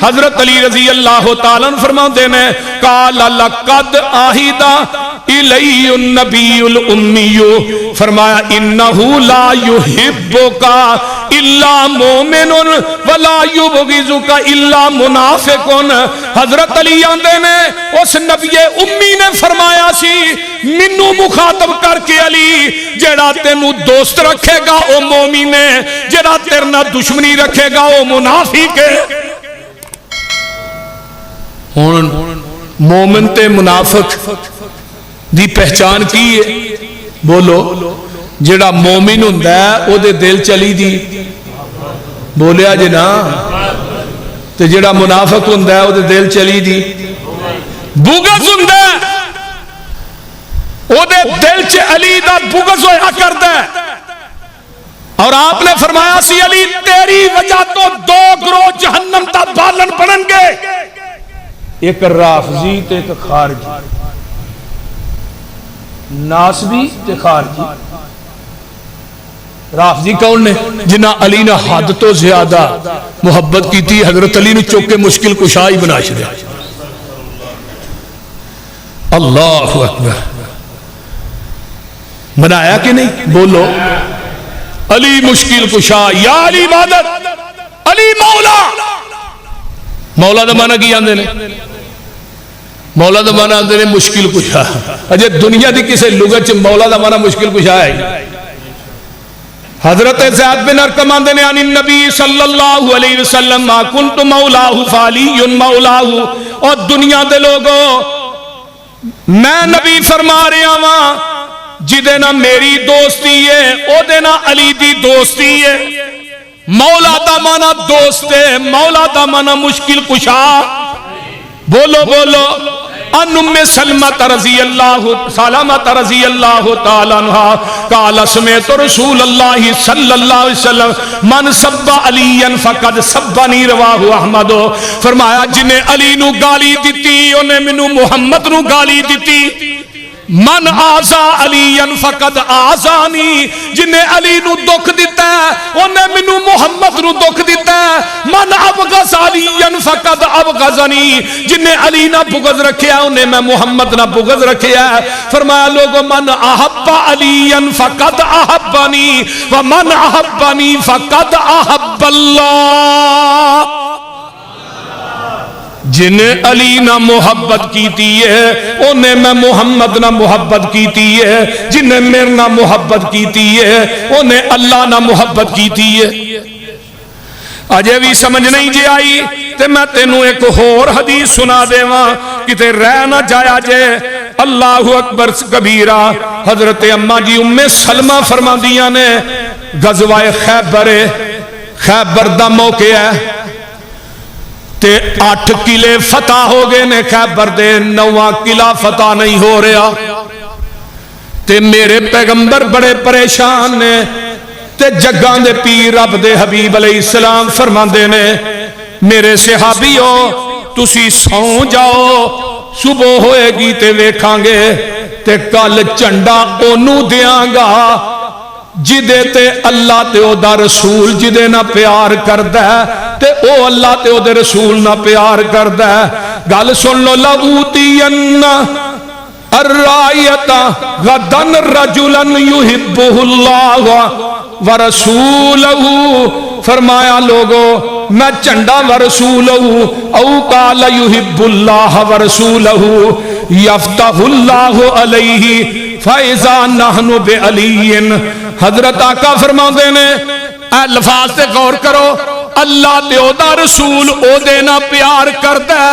حضرت علی رضی اللہ تعالیٰ فرماتے ہیں قال لقد عہد الی النبی الامی، فرمایا انہو لا یحبک الا مومن ولا یبغضک الا منافق۔ حضرت علی آندے نے اس نبی امی نے فرمایا سی منو مخاطب کر کے علی جڑا تینو دوست رکھے گا او مومن ہے، جڑا تیرے نال دشمنی رکھے گا او منافق ہے۔ مومن تے منافق دی پہچان کی ہے؟ بولو جڑا مومن ہوندا ہے او دے دل چلی دی بولیا جی نا، تے جڑا منافق ہوندا ہے او دے دل چلی دی بغض ہوندا ہے، او دے دل چ علی دا بغض ہویا کردا ہے۔ اور آپ نے فرمایا سی علی تیری وجہ تو دو گروہ جہنم تا بالن پڑن گے، ایک رافضی تے ایک خارجی، ناسبی تے خارجی۔ رافضی کون نے؟ جنہ علی نے حد تو زیادہ محبت کی تھی، حضرت علی نے چوک کے مشکل کشائی بنا چھڑیا۔ اللہ اکبر، بنایا کہ نہیں؟ بولو علی مشکل کشا، یا علی عبادت، علی مولا۔ مولا دا معنی کی آندے نے؟ مولا دا معنی آندے نے مشکل کشا۔ اجے دنیا دی کسے لغت چ مولا دا معنی مشکل کشا ہے۔ حضرت زید بن ارقم آندے نے عن النبی صلی اللہ علیہ وسلم ما کنت مولاہ فعلی مولاہ، اور دنیا دے لوگوں میں نبی فرما رہا ہاں جدے نا میری دوستی ہے او دے نا علی دی دوستی ہے۔ مولا دا معنی دوست ہے، مولا دا معنی مشکل کشا۔ بولو بولو ان ام سلمۃ رضی اللہ تعالی عنہ قال سمعت رسول اللہ صلی اللہ علیہ وسلم من سب علی فقد سبنی، رواہ احمد۔ فرمایا جنہیں علی نو گالی دیتی انہیں منو محمد نو گالی دیتی۔ من آزا علی فقد آزانی، جنہیں علی نو دکھ دیتا ہے انہیں منو محمد نو دکھ دیتا ہے۔ من ابغض علی فقد ابغضنی، جنہیں علی نہ بغض رکھیا انہیں میں محمد نہ بغض رکھیا ہے۔ فرمایا لوگوں من احب علی فقد احبنی ومن احبنی فقد احب اللہ۔ جنہیں علی نہ محبت کیتی ہے انہیں میں محمد نہ محبت کیتی ہے، جنہیں میرے نہ محبت کیتی ہے انہیں اللہ نہ محبت کیتی ہے۔ اجے بھی سمجھ نہیں جے آئی تے میں تینوں ایک اور حدیث سنا دے وہاں کتے رہ نہ جایا جے۔ اللہ اکبر کبیرہ۔ حضرت اماں جی ام سلمہ فرما دیا نے غزوہ خیبر دا موقع ہے تے 8 قلعے فتح ہو گئے نے خیبر دے، 9واں قلعہ فتح نہیں ہو رہا تے میرے پیغمبر بڑے پریشان نے تے جگاں دے پیر رب دے حبیب علیہ السلام فرماندے نے میرے صحابیو تسی سو جاؤ، صبح ہوئے گی تے ویکھاں گے تے کل جھنڈا اونوں دیاں گا جدے تے اللہ تے او دا رسول جدے نہ پیار کردا ہے تے او اللہ تے او دے رسول نہ پیار کردا ہے۔ گل سن لو لَأُوتِيَنَّ الرَّائِيَةَ غَدًا رَجُلًا يُحِبُّهُ اللَّهُ وَرَسُولَهُ۔ فرمایا لوگو میں جھنڈا ورسولہ او قال يحب اللہ ورسولہ یفتح اللہ علیہ فَإِذَا نَحْنُ بِعَلِيٍّ۔ حضرت آقا فرما دینے اے لفاظ تے غور کرو، اللہ تے او دا رسول او دینا پیار کردہ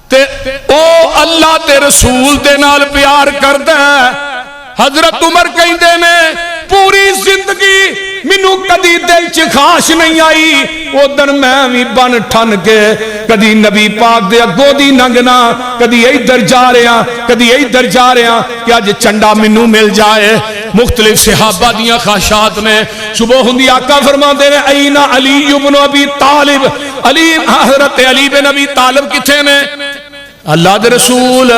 تے او اللہ تے رسول دے نال پیار کردہ۔ حضرت عمر کہیں دینے پوری زندگی منو کدی دل چ خواہش نہیں آئی ادھر میں بھی بن ٹھن کے کدی نبی پاک دے اگوں دی لنگنا، کدی ادھر جا رہا کدی ادھر جا رہا کہ اج چنڈا منو مل جائے۔ مختلف صحابہ دیاں خواہشات نے صبح ہوندی آقا فرماندے نے این علی بن ابی طالب، علی حضرت علی بن ابی طالب کتھے نے؟ اللہ دے رسول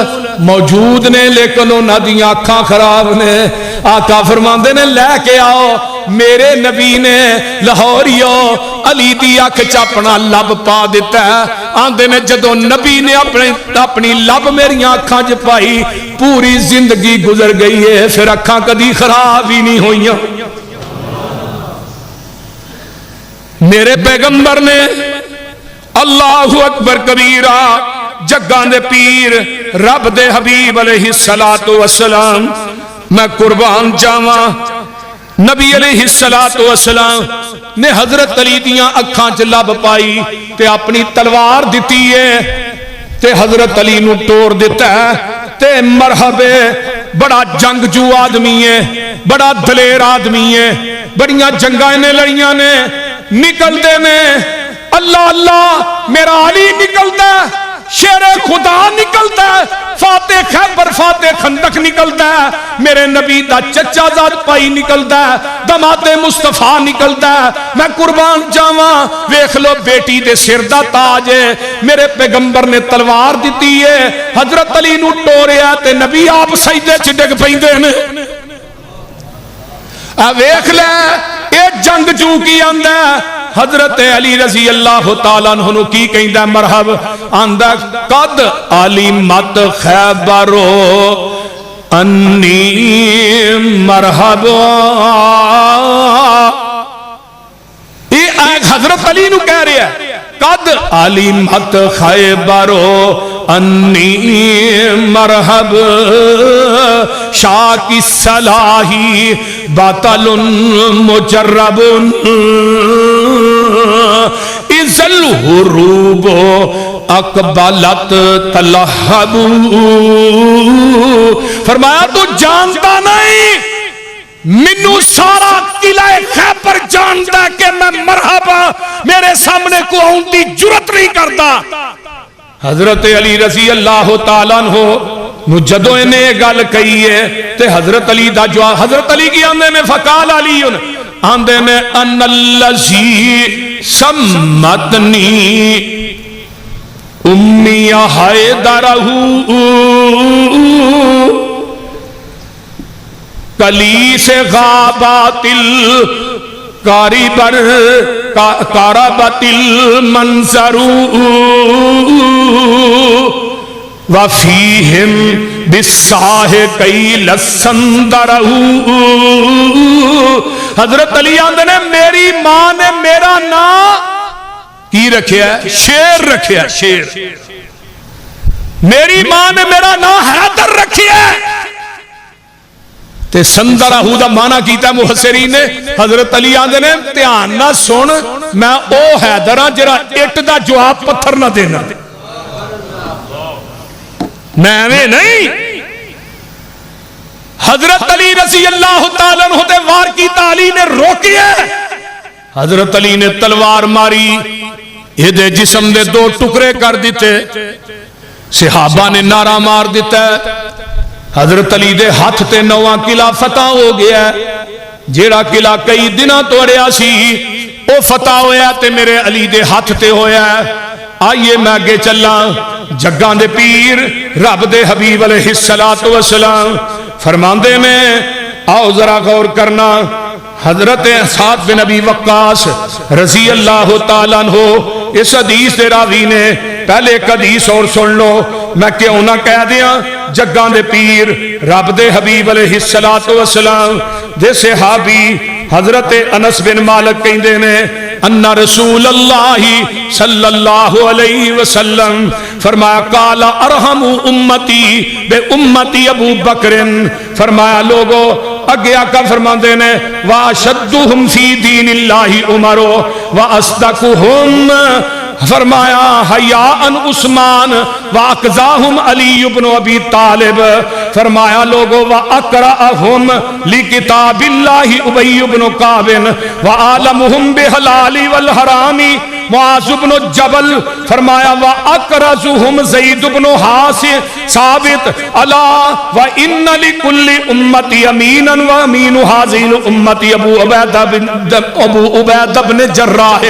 موجود نے لیکن انہاں دی آنکھاں خراب نے۔ آقا فرماندے نے لے کے آؤ میرے نبی نے لاہوریو علی دی اکھ چ اپنا لب پا دیتا ہے. آندے نے جدوں نبی نے اپنی لب میری اکھاں چ پائی پوری زندگی گزر گئی ہے پھر اکھاں کدی خراب ہی نہیں ہوئیاں. میرے پیغمبر نے اللہ اکبر کبیرہ جگان دے پیر رب دے حبیب علیہ السلام میں قربان جاواں نبی علیہ السلام نے حضرت علی دیاں اکھاں چ لب پائی تے اپنی تلوار دتی ہے تے حضرت علی نو توڑ دیتا ہے تے مرحبا بڑا جنگجو آدمی ہے بڑا دلیر آدمی ہے بڑیاں جنگاں نے لڑیاں نے نکل دے نے اللہ اللہ میرا علی نکلتا ہے شیر خدا نکلتا ہے فاتح خیبر فاتح خندق نکلتا ہے میرے نبی دا چچا زاد پائی نکلتا ہے دماد مصطفیٰ نکلتا ہے میں قربان جاواں ویکھ لو بیٹی دے سر دا تاج ہے میرے پیغمبر نے تلوار دیتی ہے حضرت علی نو ٹوریا تے نبی آپ سجدے چ ڈگ پیندے نے ویکھ لے اے جنگ جو کی آندا ہے حضرت علی رضی اللہ تعالیٰ عنہ کی کہندہ مرحب آندہ قد علمت خیبرو انی مرحب یہ حضرت علی نو کہہ رہے ہیں قد علمت خیبرو انی مرحب شاکی صلاحی باطل مجرب اذ الحروب اقبلت تلہب فرمایا تو جانتا نہیں منو سارا قلعہ خیبر جانتا ہے کہ میں مرحبا میرے سامنے کو اونٹی جرت نہیں کرتا. حضرت علی رضی اللہ تعالیٰ عنہ جدو انہیں گل کہی ہے تے حضرت علی دا جواب حضرت علی کی آندے نے فقال علی آندے نے ان اللذی سمتنی امی حیدرہو کلی سے غابات کاربت المنظر وفیہم بساہ کیل السندرہ. حضرت علی آندے نے میری ماں نے میرا نام کی رکھیا ہے شیر رکھیا ہے شیر میری ماں نے میرا نام حیدر رکھیا ہے تے سندرہ دا معنی کیتا محسرین نے حضرت علی آندے نے دھیان نہ سن میں او حیدرہ جرا اٹ دا جواب پتھر نہ دینا میں نہیں. حضرت علی رضی اللہ تعالیٰ عنہ دے وار کی علی نے روکی ہے حضرت علی نے تلوار ماری یہ دے جسم دے دو ٹکرے کر دیتے صحابہ نے نعرہ مار دیتا ہے حضرت علی دے ہاتھ تے نواں قلعہ فتح ہو گیا ہے جیڑا قلعہ کئی دنہ توڑیا سی او فتح ہویا تے میرے علی دے ہاتھ تے ہویا ہے. آئیے میں آگے چلا جگان دے پیر رب دے حبیب علیہ السلام فرماندے میں آؤ ذرا غور کرنا حضرت سعد بن ابی وقاص رضی اللہ تعالیٰ عنہ اس حدیث دے راوی نے پہلے ایک حدیث اور سن لو میں کیوں نہ کہہ دیا جگان دے پیر رب دے حبیب علیہ السلام دے صحابی حضرت انس بن مالک کہندے نے ان رسول اللہ صلی اللہ علیہ وسلم فرمایا قال ارحم امتی بے امتی ابو بکر فرمایا لوگو اگے آقا فرماندے نے واشدہم فی دین اللہ عمرو واصدقہم فرمایا حیاء عثمان واقضاہم علی بن ابی طالب فرمایا لوگو واقرأہم لکتاب اللہ ابی بن کعب وعالمہم بحلال والحرام معاذ بن جبل، فرمایا وَأَقْرَزُهُمْ زَيْدُ بْنُ ثابت الا وَإِنَّ لِكُلِّ أُمَّتِ أَمِينًا وَأَمِينُ هَذِهِ الْأُمَّةِ ابو عبیدہ بن جراح۔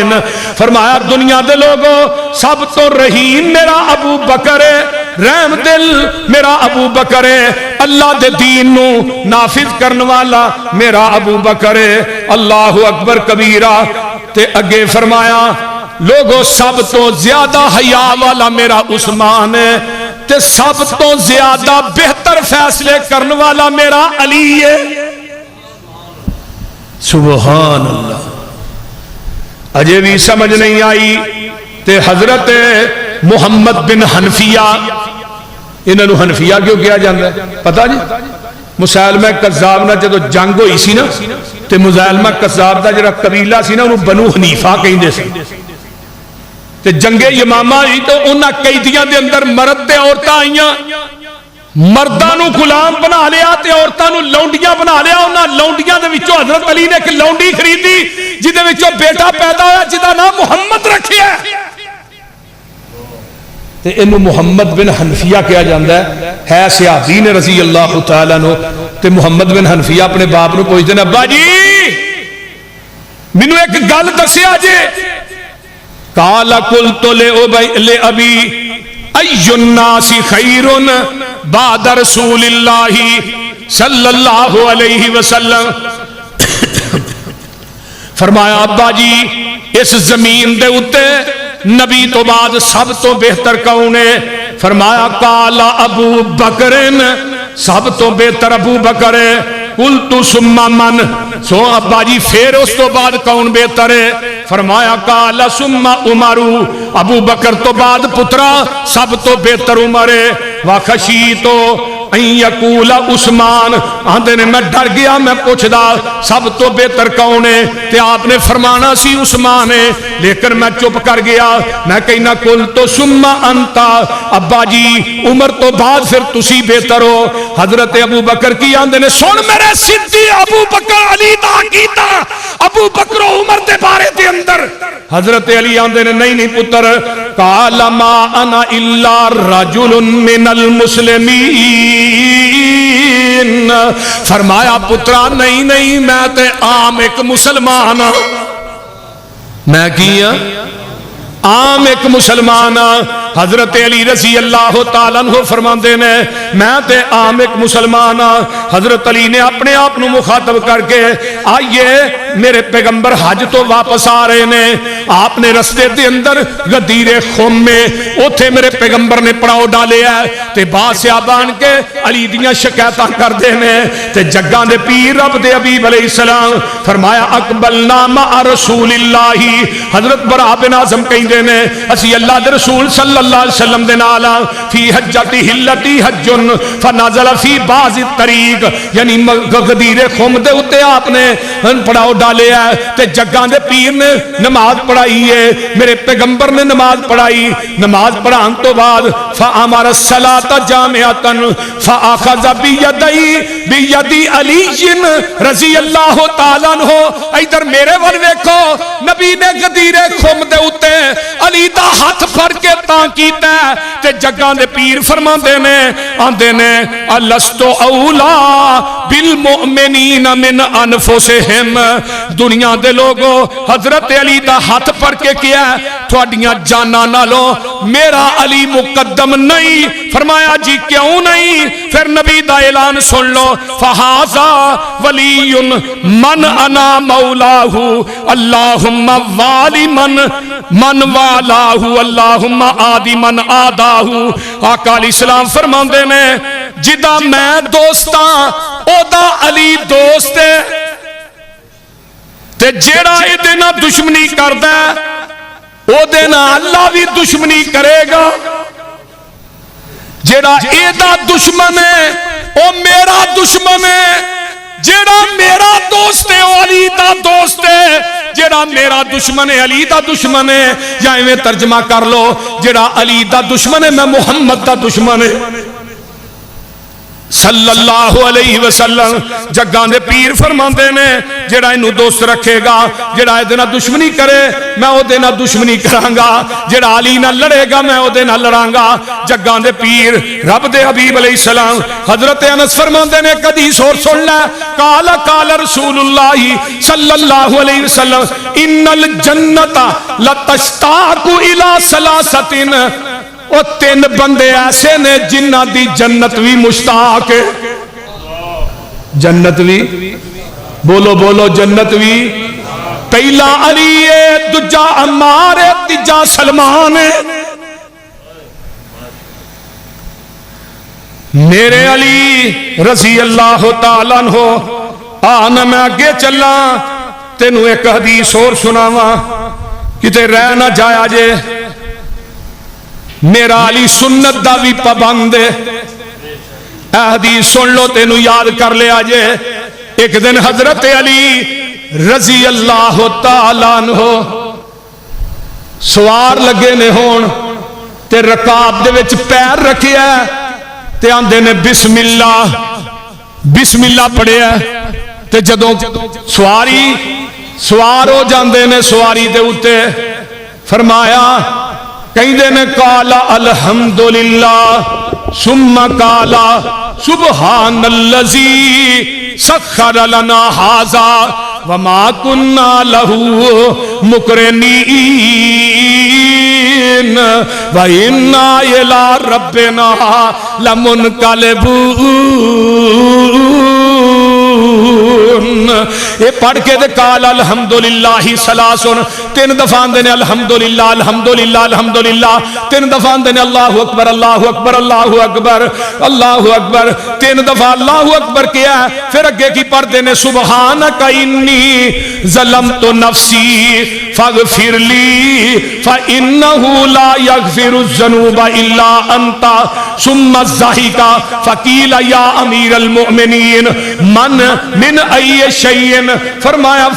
فرمایا دنیا دے لوگوں سب تو رحیم میرا ابو بکر ہے، رحم دل میرا ابو بکر ہے، اللہ دے دین نو نافذ کرن والا میرا ابو بکر ہے۔ اللہ اکبر کبیرہ۔ تے اگے فرمایا لوگوں سب تو زیادہ حیا والا میرا عثمان ہے، تے سب تو زیادہ بہتر فیصلے کرن والا میرا علی ہے۔ سبحان اللہ۔ اجے بھی سمجھ نہیں آئی تے حضرت محمد بن حنفیہ، انہوں نے حنفیہ کیوں کیا جاندہ ہے پتہ جی؟ مسیلمہ کذاب نہ جدو جنگ ہوئی سی نا تے مسیلمہ کذاب دا جڑا قبیلہ سی نا انہوں بنو حنیفہ کہیں دے سی تے جنگ یمامہ ہی تو انہاں قیدیاں دے اندر مرد دے عورتاں آئیاں، مردانو غلام بنا لیا تے عورتانو لونڈیاں بنا لیا۔ انہاں لونڈیاں دے وچوں حضرت علی نے ایک لونڈی خریدی جدے وچوں بیٹا پیدا ہویا جدا نام محمد رکھیا ہے، تے انہوں محمد بن حنفیہ کیا جاندہ ہے صحابی نے رضی اللہ تعالیٰ عنہ۔ تے محمد بن حنفیہ اپنے باپ نو پوچھتے ہیں ابا جی مینوں ایک گل دسیا جے، قال قلت لأبی ای الناس خیر بعد رسول اللہ صلی اللہ علیہ وسلم۔ فرمایا ابا جی اس زمین دے اتے نبی تو بعد سب تو بہتر کون ہے؟ فرمایا قال ابو بکرن، سب تو بہتر ابو بکر ہے۔ قلت ثم من، سو ابا جی پھر اس تو بعد کون بہتر ہے؟ فرمایا قال ثم عمر، ابو بکر تو بعد پترا سب تو بہتر عمر ہے۔ وخشیت ان یقول عثمان، آندے نے میں ڈر گیا میں پوچھدا سب تو بہتر کون ہے تے آپ نے فرمانا سی عثمان ہے، لیکن میں چپ کر گیا، میں کہنا قلت ثم انت، ابا جی عمر تو بعد پھر تسی بہتر ہو۔ حضرت ابو بکر کی آندے نے سن میرے سدھی ابو بکر علی دا کیتا ابو بکر و عمر دے بارے دے اندر۔ حضرت علی آندے نے نہیں پتر، قال ما انا الا رجل من المسلمین، فرمایا پترا نہیں میں تے عام ایک مسلمان، میں کیا عام ایک مسلمان۔ حضرت علی رضی اللہ تعالیٰ عنہ فرماندے نے میں تے عام ایک مسلمان۔ حضرت علی نے اپنے آپ نو مخاطب کر کے آئیے میرے پیغمبر حج تو واپس آ رہے نے، آپ نے رستے دے اندر غدیر خم میں اوتھے میرے پیغمبر نے پڑاؤ ڈالے ہے تے بعد صحابان کے علی دیاں شکایتاں کر دے نے تے جگاں دے پیر رب دے حبیب علیہ السلام فرمایا اقبلنا مع رسول اللہ، حضرت براء بن اعظم کہندے نے اسی اللہ دے رسول صلی اللہ علیہ وسلم دے نال فی حجتی ہلتی حج فنازل فی بعض الطریق، یعنی غدیر خم دے اتے آپ نے پڑاؤ ڈالے ہے تے جگاں دے پیر نے نماز پڑھائی ہے، میرے پیغمبر نے نماز پڑھائی، نماز پڑھان تو بعد فامر الصلاۃ جامعۃ فاخذ بیدی علی رضی اللہ تعالیٰ عنہ۔ ادھر میرے ول ویکھو نبی نے غدیر خم دے اتے علی دا ہاتھ پھڑ کے تاں کیتا ہے تے جگاں دے پیر فرماندے نے آندے نے الست اولا بالمؤمنین من انفسہم، دنیا دے لوگوں حضرت علی دا ہاتھ پھڑ کے کیا ہے تھوڑیاں جاناں نالوں میرا علی مقدم نہیں۔ فرمایا جی کیوں نہیں؟ پھر نبی دا اعلان سن لو فہذا ولی من انا مولاہ اللہم والی من والاہ اللہم آدی من آداہ۔ آقا علیہ السلام فرماندے نے جدا میں دوستاں او دا علی دوست ہے تے جیڑا اے دینا دشمنی کردہ او دینا اللہ بھی دشمنی کرے گا، جیڑا اے دا دشمن ہے او میرا دشمن ہے، جیڑا میرا دوست ہے او علی دا دوست ہے، جیڑا میرا دشمن ہے علی دا دشمن ہے، یا میں ترجمہ کر لو جیڑا علی دا دشمن ہے میں محمد دا دشمن ہے۔ صلی اللہ علیہ وسلم جگاں دے پیر فرماندے نے جڑا اینو دوست رکھے گا، جڑا اے نال دشمنی کرے میں او دے نال دشمنی کراں گا، جڑا علی نال لڑے گا میں او دے نال لڑاں گا۔ جگاں دے پیر رب دے حبیب علیہ السلام حضرت انس فرماندے نے حدیث اور سن لے، قال قال رسول اللہ صلی اللہ علیہ وسلم ان الجنت لتشتاق الی ثلاثۃ، او تین بندے ایسے نے جنہ دی جنت بھی مشتاق ہے۔ جنت بھی بولو بولو جنت بھی، پہلا علی ہے، دجا عمار ہے، تیجا سلمان ہے۔ میرے علی رضی اللہ تعالیٰ عنہ آنا میں آگے چلا تینوں ایک حدیث اور سناواں کتے رہ نہ جایا جے۔ میرا علی سنت دا بھی پابند ہے، اے حدیث سن لو تینوں یاد کر لیا جے۔ ایک دن حضرت علی رضی اللہ تعالیٰ عنہ سوار لگے نے ہون تے رکاب دے وچ پیر رکھیا تے آندے نے بسم اللہ، بسم اللہ پڑھیا تے جدوں سوار ہو جاندے نے سواری دے اتے فرمایا کہیں دے نے قالا الحمدللہ ثم قالا سبحان اللذی سخر لنا حازا وما کننا لہو مقرنین وَإِنَّا إِلَىٰ رَبِّنَا لَمُنْقَلِبُونَ۔ یہ پڑھ کے دے قال الحمدللہ سلاسن، تین دفعہ دینے الحمدللہ الحمدللہ الحمدللہ، تین دفعہ دینے اللہ اکبر اللہ اکبر اللہ اکبر اللہ اکبر، تین دفعہ اللہ اکبر کیا ہے، پھر اگے کی پڑھ دینے سبحانک انی ظلمت نفسی فاغفر لی فإنہ لا یغفر الذنوب الا انت ثم الضحک فقیل یا امیر المؤمنین من ای شیء، فرمایا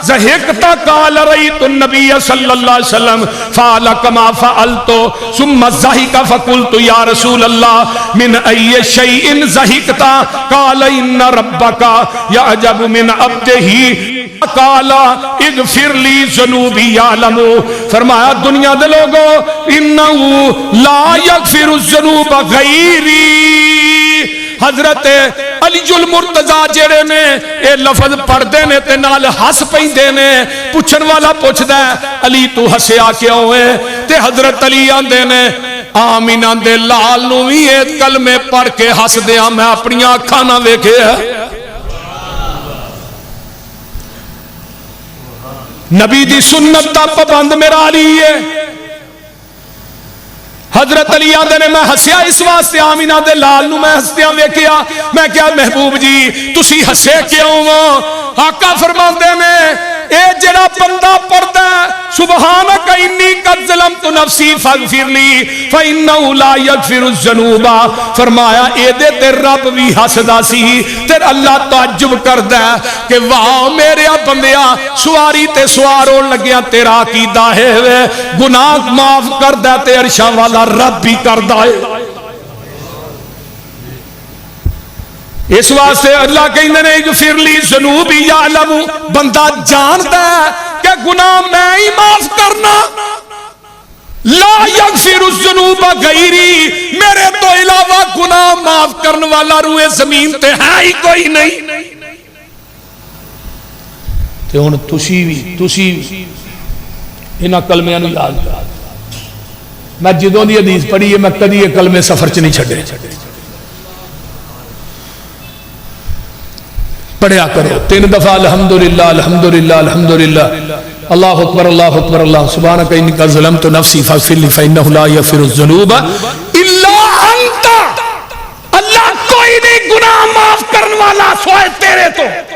ضحکتا قال رأیت النبی صلی اللہ علیہ وسلم فعل کما فعلت ثم ضحک فقلت یا رسول اللہ من ای شیء ضحکتا قال ان ربک یعجب من عبدہ قال اغفر لی ذنوبی یعلم، فرمایا دنیا دے لوگو انہو لا یغفر الذنوب غیری۔ حضرت علی المرتضیٰ جڑے نے اے لفظ پڑھ دے نے تے نال ہس پیندے نے، پوچھن والا پوچھ دے علی تو ہسیا کیوں ہے؟ تے حضرت علی آندے نے آمینہ دے لال نو وی اے کلمے پڑھ کے ہس دیاں میں اپنی آنکھاں نہ ویکھے ہے۔ نبی دی سنت دا پابند میرا علی ہے۔ حضرت علی آدھے نے میں ہسیا اس واسطے آمینہ دے لال نو میں ہستیاں ویکیا، میں کیا محبوب جی تسی ہسے کیوں ہو؟ آقا فرماندے نے اے جڑا بندہ پڑھدا سبحانک انی قد ظلمت نفسی فاغفر لی فإنہ لا یغفر الذنوب، فرمایا اے دے تے رب بھی ہسدا سی تے اللہ تعجب کردا کہ واہ میرے بندیا سواری تے سوار ہون لگیا تیرا عقیدہ ہے گناہ معاف کردا تے عرشاں والا رب بھی کردا ہے۔ اس واسطے اللہ کہندے نے اغفر لی ذنوبی یعلم، بندہ جانتا ہے کہ گناہ میں ہی معاف کرنا، لا یغفر الذنوب غیری، میرے تو علاوہ گناہ معاف کرنے والا روئے زمین تے ہے ہی کوئی نہیں۔ تے ہن تسی انہاں کلمیاں نو یاد کر، میں جدوں دی حدیث پڑھی ہے میں کدی یہ کلمے سفر چ نہیں چھڈے، پڑھیا کرو تین دفعہ الحمدللہ الحمدللہ الحمدللہ اللہ اکبر اللہ سبحانک انی قد ظلمت نفسی فاغفر لی فإنہ لا یغفر الذنوب الا انت، اللہ کوئی نہیں گناہ معاف کرنے والا سوائے تیرے تو۔